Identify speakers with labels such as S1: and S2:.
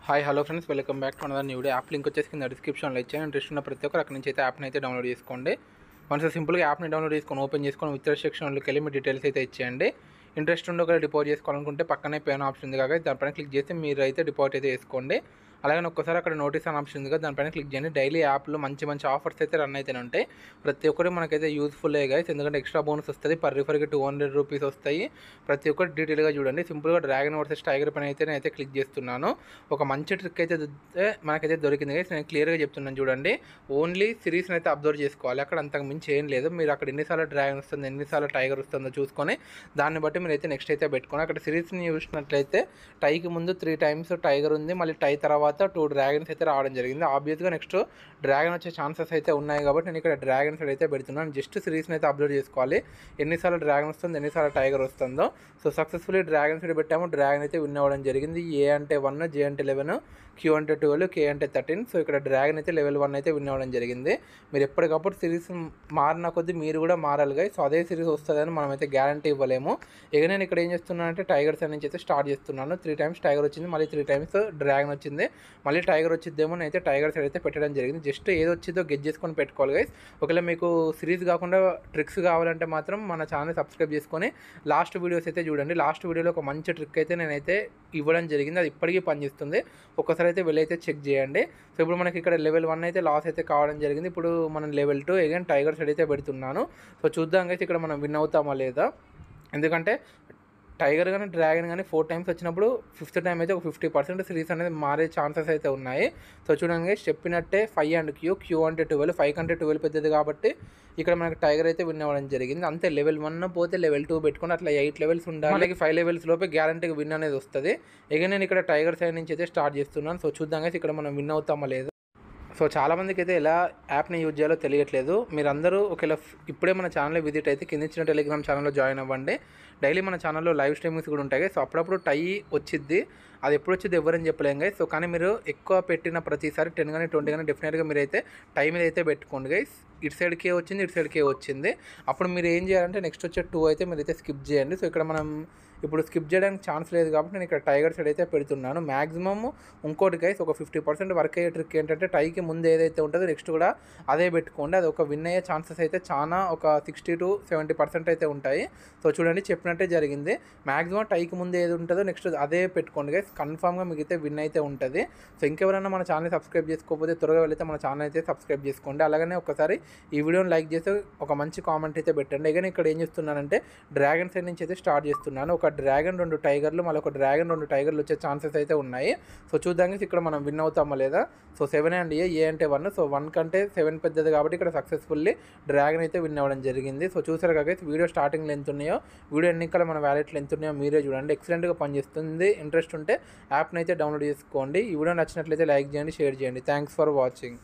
S1: Hi hello friends, welcome back to another new day. App link వచ్చేసి కింద డిస్క్రిప్షన్లో ఇచ్చాను. ఇంట్రెస్ట్ ఉన్న ప్రతి ఒక్కరు అక్కడ నుంచి అయితే యాప్ని అయితే డౌన్లోడ్ చేసుకోండి. వన్స్ సింపుల్గా యాప్ని డౌన్లోడ్ చేసుకొని ఓపెన్ చేసుకొని విత్ సెక్షన్లోకి వెళ్ళి మీ డీటెయిల్స్ అయితే ఇచ్చేయండి. ఇంట్రెస్ట్ ఉండి ఒకవేళ డిపాజిట్ చేసుకోవాలనుకుంటే పక్కనే పే ఆప్షన్ ఉంది కాబట్టి దానిపైన క్లిక్ చేస్తే మీరు అయితే డిపాజిట్ అయితే చేసుకోండి. అలాగే ఒక్కసారి అక్కడ నోటీస్ అనే ఆప్షన్ ఉంది కదా, దానిపైన క్లిక్ చేయండి. డైలీ యాప్లో మంచి ఆఫర్స్ అయితే రన్ అయితేనే ఉంటాయి. ప్రతి ఒక్కటి మనకైతే యూజ్ఫుల్ గైస్, ఎందుకంటే ఎక్స్ట్రా బోనస్ వస్తుంది. పర్ రిఫర్కి 200 రూపీస్ వస్తాయి. ప్రతి ఒక్కటి డీటెయిల్గా చూడండి. సింపుల్గా డ్రాగన్ వర్సెస్ టైగర్ పైన అయితే నేనైతే క్లిక్ చేస్తున్నాను. ఒక మంచి ట్రిక్ అయితే మనకైతే దొరికింది గైస్. నేను క్లియర్గా చెప్తున్నాను చూడండి. ఓన్లీ సిరీస్ని అయితే అబ్జర్వ్ చేసుకోవాలి. అక్కడ అంతకు మించి ఏం లేదు. మీరు అక్కడ ఎన్నిసార్లు డ్రాగన్ వస్తుంది, ఎన్నిసార్లు టైగర్ వస్తుందో చూసుకొని దాన్ని బట్టి మీరు అయితే నెక్స్ట్ అయితే పెట్టుకోండి. అక్కడ సిరీస్ని చూసినట్లయితే టైకి ముందు 3 టైమ్స్ టైగర్ ఉంది, మళ్ళీ టై తర్వాత 2 డ్రాగన్స్ అయితే రావడం జరిగింది. ఆబ్వియస్గా నెక్స్ట్ డ్రాగన్ వచ్చే ఛాన్సెస్ అయితే ఉన్నాయి కాబట్టి నేను ఇక్కడ డ్రాగన్ సైడ్ అయితే పెడుతున్నాను. జస్ట్ సిరీస్ని అయితే అబ్జర్వ్ చేసుకోవాలి. ఎన్నిసార్లు డ్రాగన్ వస్తుంది, ఎన్నిసార్లు టైగర్ వస్తుందో. సో సక్సెస్ఫుల్లీ డ్రాగన్ సైడ్ పెట్టాము. డ్రాగన్ అయితే విన్ అవ్వడం జరిగింది. ఏ అంటే 1, జే అంటే 11, క్యూ అంటే 12, కే అంటే 13. సో ఇక్కడ డ్రాగన్ అయితే లెవెల్ 1 అయితే విన్ అవ్వడం జరిగింది. మీరు ఎప్పటికప్పుడు సిరీస్ మారిన కొద్దీ మీరు కూడా మారాలి గైస్. సో అదే సిరీస్ వస్తుందని మనం అయితే గ్యారంటీ ఇవ్వలేము. ఇక నేను ఇక్కడ ఏం చేస్తున్నాను అంటే టైగర్ సైడ్ నుంచి అయితే స్టార్ట్ చేస్తున్నాను. 3 టైమ్స్ టైగర్ వచ్చింది, మళ్ళీ 3 టైమ్స్ డ్రాగన్ వచ్చింది, మళ్ళీ టైగర్ వచ్చిద్దేమో. నేనైతే టైగర్ సైడ్ అయితే పెట్టడం జరిగింది. జస్ట్ ఏది వచ్చిందో గెట్ చేసుకొని పెట్టుకోవాలి గైస్. ఒకవేళ మీకు సిరీస్ కాకుండా ట్రిక్స్ కావాలంటే మాత్రం మన ఛానల్ సబ్స్క్రైబ్ చేసుకొని లాస్ట్ వీడియోస్ అయితే చూడండి. లాస్ట్ వీడియోలో ఒక మంచి ట్రిక్ అయితే నేనైతే ఇవ్వడం జరిగింది. అది ఇప్పటికీ పనిచేస్తుంది. ఒకసారి అయితే వెళ్ళైతే చెక్ చేయండి. సో ఇప్పుడు మనకి ఇక్కడ లెవెల్ 1 అయితే లాస్ అయితే కావడం జరిగింది. ఇప్పుడు మనం లెవెల్ 2 అగైన్ టైగర్ సైడ్ అయితే పెడుతున్నాను. సో చూద్దాం అయితే ఇక్కడ మనం విన్ అవుతామా లేదా. ఎందుకంటే టైగర్ కానీ డ్రాగన్ కానీ 4 టైమ్స్ వచ్చినప్పుడు 5th టైం అయితే ఒక 50% సిరీస్ అనేది మారే ఛాన్సెస్ అయితే ఉన్నాయి. సో చూడండి చెప్పినట్టే 5 అండ్ క్యూ అంటే 12, 5 కంటే 12 పెద్దది కాబట్టి ఇక్కడ మనకి టైగర్ అయితే విన్ అవ్వడం జరిగింది. అంతే, లెవెల్ 1 పోతే లెవెల్ 2 పెట్టుకుని అట్లా 8 లెవెల్స్ ఉండాలి. మనకి 5 లెవెల్స్ లోపే గ్యారంటీగా విన్ అనేది వస్తుంది. ఇక నేను ఇక్కడ టైగర్ సైడ్ నుంచి అయితే స్టార్ట్ చేస్తున్నాను. సో చూద్దాం అయితే ఇక్కడ మనం విన్ అవుతామా లేదు. సో చాలామందికి అయితే ఎలా యాప్ని యూజ్ చేయాలో తెలియట్లేదు. మీరందరూ ఒకవేళ ఇప్పుడే మన ఛానల్ విజిట్ అయితే కింద ఇచ్చిన టెలిగ్రామ్ ఛానల్లో జాయిన్ అవ్వండి. డైలీ మన ఛానల్లో లైవ్ స్ట్రీమింగ్స్ కూడా ఉంటాయి. సో అప్పుడప్పుడు టై వచ్చిద్ది, అది ఎప్పుడు వచ్చింది ఎవరని చెప్పలేం గైస్. సో కానీ మీరు ఎక్కువ పెట్టిన ప్రతిసారి 10 కానీ 20 కానీ డెఫినెట్గా మీరు అయితే టైం మీద అయితే పెట్టుకోండి గైస్. ఇటు సైడ్కే వచ్చింది, ఇటు సైడ్కే వచ్చింది. అప్పుడు మీరు ఏం చేయాలంటే నెక్స్ట్ వచ్చే 2 అయితే మీరు అయితే స్కిప్ చేయండి. సో ఇక్కడ మనం ఇప్పుడు స్కిప్ చేయడానికి ఛాన్స్ లేదు కాబట్టి నేను ఇక్కడ టైగర్ సైడ్ అయితే పెడుతున్నాను. మ్యాక్సిమమ్ ఇంకోటి గైస్, ఒక 50% వర్క్ అయ్యే ట్రిక్ ఏంటంటే టైకి ముందు ఏదైతే ఉంటుందో నెక్స్ట్ కూడా అదే పెట్టుకోండి. అది ఒక విన్ అయ్యే ఛాన్సెస్ అయితే చాలా ఒక 60 to 70% అయితే ఉంటాయి. సో చూడండి చెప్పినట్టే జరిగింది. మ్యాక్సిమం టైకి ముందు ఏది ఉంటుందో నెక్స్ట్ అదే పెట్టుకోండి గైస్. కన్ఫామ్గా మీకు అయితే విన్ అయితే ఉంటుంది. సో ఇంకెవరైనా మన ఛానల్ సబ్స్క్రైబ్ చేసుకోకపోతే త్వరగా వెళితే మన ఛానల్ అయితే సబ్స్క్రైబ్ చేసుకోండి. అలాగనే ఒకసారి ఈ వీడియోని లైక్ చేస్తే ఒక మంచి కామెంట్ అయితే పెట్టండి. ఇక ఇక్కడ ఏం చేస్తున్నానంటే డ్రాగన్ సైడ్ నుంచి అయితే స్టార్ట్ చేస్తున్నాను. ఒక డ్రాగన్ 2 టైగర్లు, మళ్ళీ ఒక డ్రాగన్ 2 టైగర్లు వచ్చే ఛాన్సెస్ అయితే ఉన్నాయి. సో చూద్దాం ఇక్కడ మనం విన్ అవుతామా లేదా. సో 7 అండ్ ఏ అంటే 1. సో 1 కంటే 7 పెద్దది కాబట్టి ఇక్కడ సక్సెస్ఫుల్లీ డ్రాగన్ అయితే విన్ అవ్వడం జరిగింది. సో చూసారు కదా వీడియో స్టార్టింగ్లో ఎంత ఉన్నాయో, వీడియో ఎన్నికల మన వ్యాలెట్లో ఎంత ఉన్నాయో మీరే చూడండి. ఎక్సలెంట్గా పనిచేస్తుంది. ఇంట్రెస్ట్ ఉంటే యాప్ని అయితే డౌన్లోడ్ చేసుకోండి. ఈ వీడియో నచ్చినట్లయితే లైక్ చేయండి, షేర్ చేయండి. Thanks for watching.